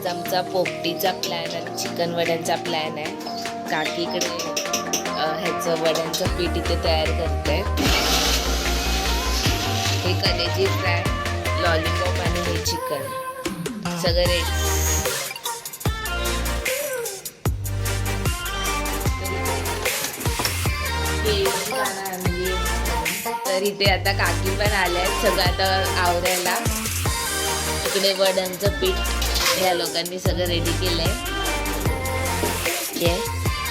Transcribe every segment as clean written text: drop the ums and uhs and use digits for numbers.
आज आमचा पोपटीचा प्लॅन आणि चिकन वड्यांचा प्लॅन आहे. काकीकडे ह्याचं वड्यांचं पीठ इथे तयार करते. हे कलेजी फ्राय, लॉलीपॉप आणि हे चिकन सगळं रेडी. तर इथे आता काकी पण आल्या, सगळं आता आवरायला. इकडे वड्यांचं पीठ या लोकांनी सगळं रेडी केलंय.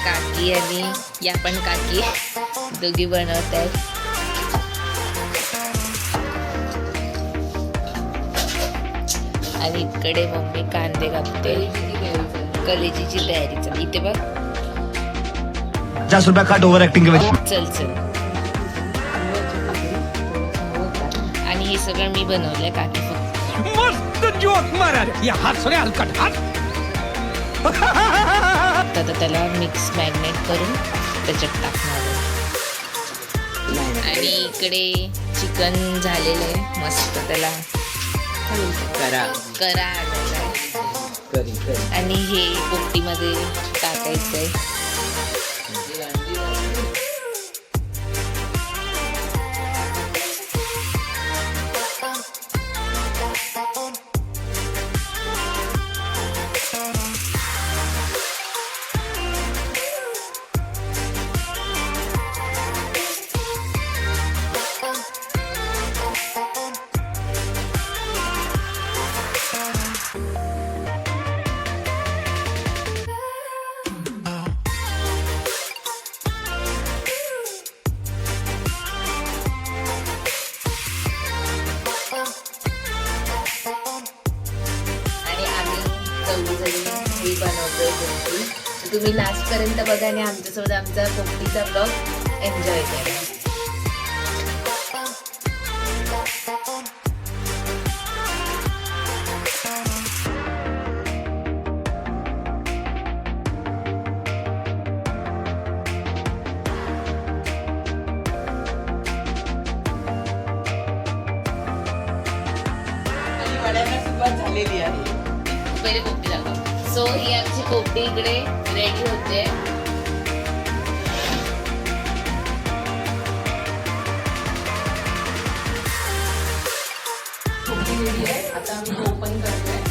काकी आणि या पण काकी दोघी बनवत आहेत. आणि इकडे मम्मी कांदे कापते. कलेजीची तयारी चालू. इथे बघ 50 रुपया काट ओव्हर ऍक्टिंग के वजह. चल चल. आणि हे सगळं मी बनवलंय. काकी फक्त मस्त जोक मारा या हात सोडे हलकट हात. आता त्याला मिक्स मॅरिनेट करून त्याच्यात टाकणार. आणि इकडे चिकन झालेलं आहे मस्त. त्याला करा आणि हे पोपटीमध्ये टाकायचंय. बनवतोय पोपटी. तुम्ही लास्ट पर्यंत बघा आणि आमच्यासोबत आमचा पोपटीचा ब्लॉग एन्जॉय करा. झालेली आहे. पहिले पोपटी दाखव. सो ही आमची पोपटी इकडे रेडी होते. पोपटी रेडी आहे. आता आम्ही ओपन करतोय.